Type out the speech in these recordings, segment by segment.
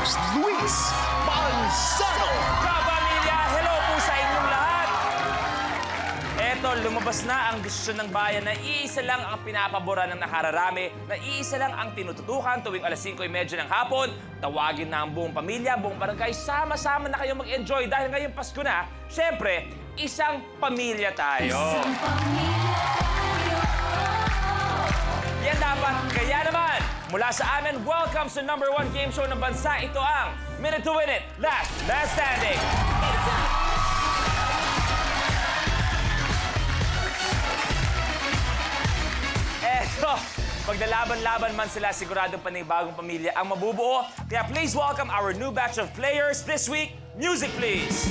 host, Luis Manzano. Kapamilya, hello po sa inyong lahat! Eto, lumabas na ang desisyon ng bayan na iisa lang ang pinapaboran ng nakararami, na iisa lang ang tinututukan tuwing alas 5:30 ng hapon. Tawagin na ang buong pamilya, buong barangay, sama-sama na kayong mag-enjoy dahil ngayong Pasko na, syempre, isang pamilya tayo. Yan dapat. Kaya naman, mula sa amin, welcome sa #1 game show ng bansa. Ito ang Minute to Win It, Last Man Standing. Eto, maglalaban-laban man sila, siguradong panibagong pamilya ang mabubuo. Kaya please welcome our new batch of players this week. Music, please.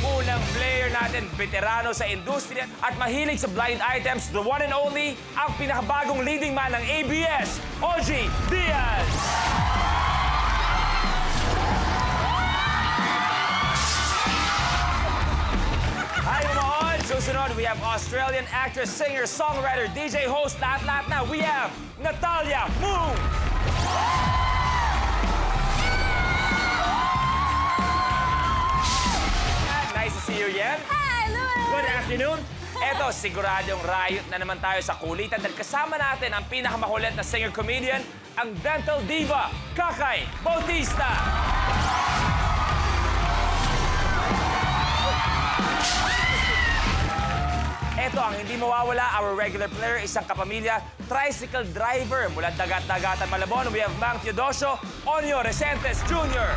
Unang player natin, veterano sa industriya at mahilig sa blind items, the one and only, ang pinakabagong leading man ng ABS, OG Diaz! Hi, mga susunod, we have Australian actress, singer, songwriter, DJ, host, lahat-lahat na. We have Natalia Moon! Nice to see you again. Hi, Louis! Good afternoon. Eto, siguradong riot na naman tayo sa kulitan dahil kasama natin ang pinakamakulit na singer-comedian, ang dental diva, Kakay Bautista. Eto ang hindi mawawala, our regular player, isang kapamilya, tricycle driver mula Dagat-Dagatan, Malabon. We have Mang Teodosio Onyo Resentes Jr.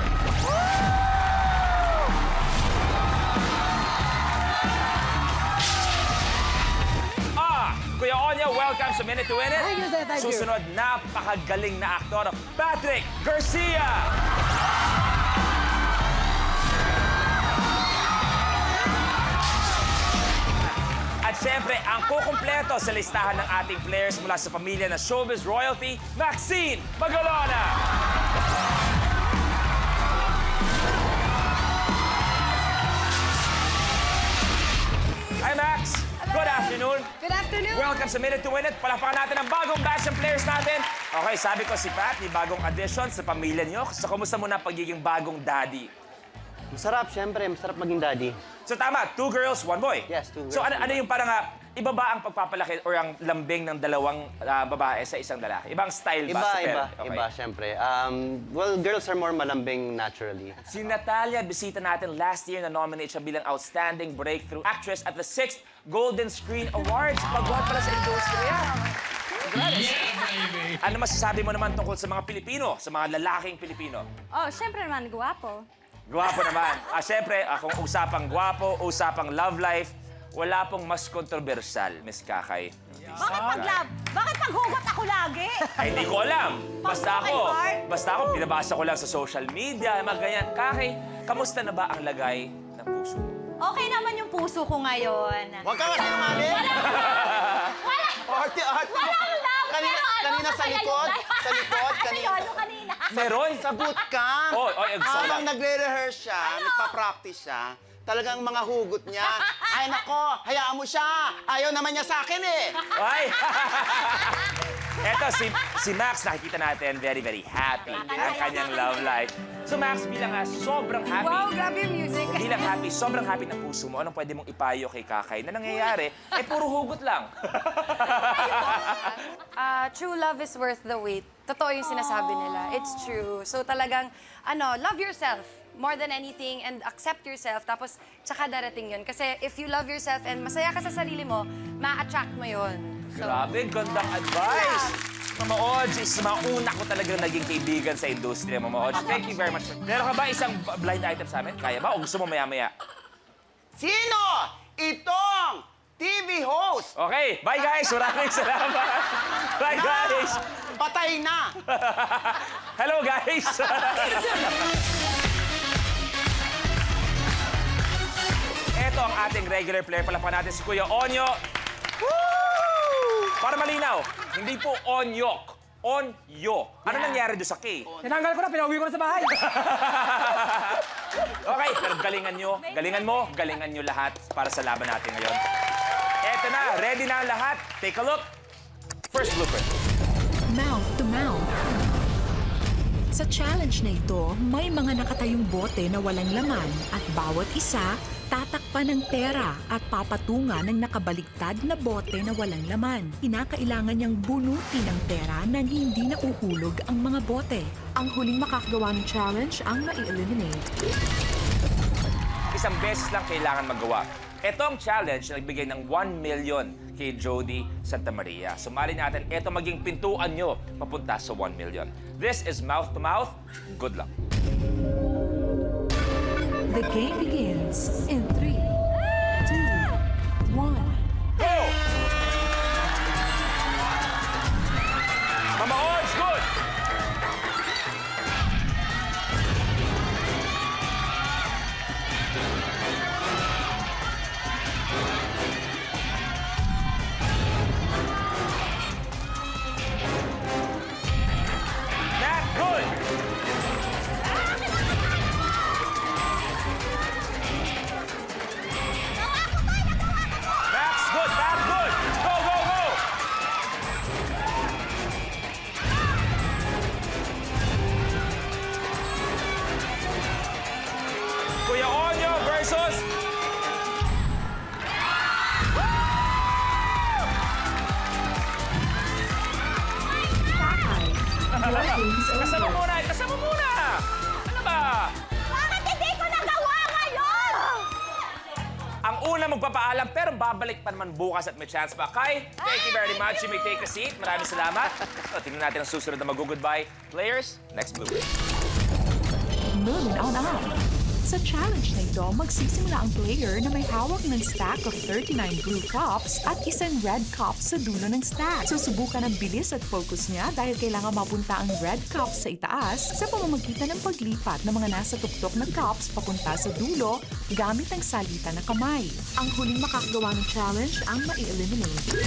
Kuya Onya, welcome sa Minute to Win It. Thank you, sir. Thank you. Susunod, napakagaling na aktor, Patrick Garcia. At syempre, ang kukumpleto sa listahan ng ating players mula sa pamilya na showbiz royalty, Maxine Magalona. Hi, Max. Good afternoon. Good afternoon. Welcome sa Minute to Win It. Palakpakan natin ang bagong batch ng players natin. Okay, sabi ko si Pat, may bagong addition sa pamilya niyo. So, kumusta muna pagiging bagong daddy? Masarap, syempre. Masarap maging daddy. So, tama, 2 girls, 1 boy. Yes, 2 girls, So, ano 1 boy. yung parang, iba ba ang pagpapalaki or ang lambing ng dalawang babae sa isang lalaki? Ibang style ba? sa Iba, parent? Okay. iba, syempre. Well, girls are more malambing naturally. Si Natalia, bisita natin last year na nominate siya bilang Outstanding Breakthrough Actress at the 6th Golden Screen Awards. Pagbuhat pala sa industriya. Ano masasabi mo naman tungkol sa mga Pilipino, sa mga lalaking Pilipino? Oh, syempre naman, guwapo. Gwapo naman. Siyempre, kung usapang gwapo, usapang love life, wala pong mas kontrobersyal, Miss Kakay. Bakit pag-love? Bakit paghugot ako lagi? Ay, hindi ko alam. Pag-broken Basta ako, pinabasa ko lang sa social media, mga ganyan. Kakay, kamusta na ba ang lagay ng puso mo? Okay naman yung puso ko ngayon. Huwag ka nga sinungaling! Wala! Arte. Walang love! Kanina, Pero ano, kanina sa masaya likod. yung life. Sa likod. Ano Kanina. yun? Yung kanina. Meron? Sa bootcamp. Oh, gusto ko Habang lang. nagre-rehearse siya, nagpa-practice siya, talagang mga hugot niya. Ay, nako, hayaan mo siya. Ayaw naman niya sa akin eh. Ay! Eto, si Max, nakikita natin, very, very happy ang kanyang love life. So, Max, bilang sobrang happy, Wow, grabe yung music. bilang happy, sobrang happy ng puso mo, anong pwede mong ipayo kay Kakay na nangyayari? Puro hugot lang. True love is worth the wait. Totoo yung sinasabi nila. It's true. So talagang, love yourself more than anything and accept yourself. Tapos, tsaka darating yun. Kasi if you love yourself and masaya ka sa sarili mo, ma-attract mo yun. So, Grabe, gandang advice. Mama Odge, isa sa mga una ko talagang naging kaibigan sa industriya, Mama Odge. Thank you very much. Meron ka ba isang blind item sa amin? Kaya ba? O gusto mo maya-maya? Sino itong TV host? Okay, bye guys. Maraming salamat. Bye guys. Patay na. Hello guys. Ito ang ating regular player. Palakpakan natin si Kuya Onyo. Para malinaw, hindi po Onyok. Onyo. Ano nangyari doon sa K? Tinanggal ko na, pinauwi ko na sa bahay. Okay, pero galingan mo, galingan nyo lahat para sa laban natin ngayon. Eto na, ready na ang lahat. Take a look. First blooper. Mouth to mouth. Sa challenge na ito, may mga nakatayong bote na walang laman at bawat isa tatakpan ng pera at papatungan ng nakabaligtad na bote na walang laman. Kinakailangan niyang bunutin ang pera nang hindi nauhulog ang mga bote. Ang huling makakagawa ng challenge ang mai-eliminate. Isang beses lang kailangan magawa. Ito ang challenge na nagbigay ng 1 million kay Jody Santa Maria. Sumali natin, ito maging pintuan nyo papunta sa 1 million. This is mouth to mouth. Good luck. The game begins in 3, 2, 1. Go! Mama Orange, good! Nat, good! Max, good! Max, good! Go, go, go! Kuya Onyo versus... Tatay, your game's Kasama over. muna! Kasama muna! Ano ba? Bakit hindi ko nagawa ngayon? Ang una magpapaalam pero babalik pa naman bukas at may chance pa. Kai, thank you very much. You may take a seat. Maraming salamat. So, tingnan natin ang susunod na mag-goodbye. Players, next blooper. Moving on up. Sa challenge na ito, magsisimula ang player na may hawak ng stack of 39 blue cups at isang red cup sa dulo ng stack. Susubukan ang bilis at focus niya dahil kailangan mapunta ang red cup sa itaas sa pamamagitan ng paglipat ng mga nasa tuktok na cups papunta sa dulo gamit ang salita na kamay. Ang huling makakagawa ng challenge ang mai-eliminate.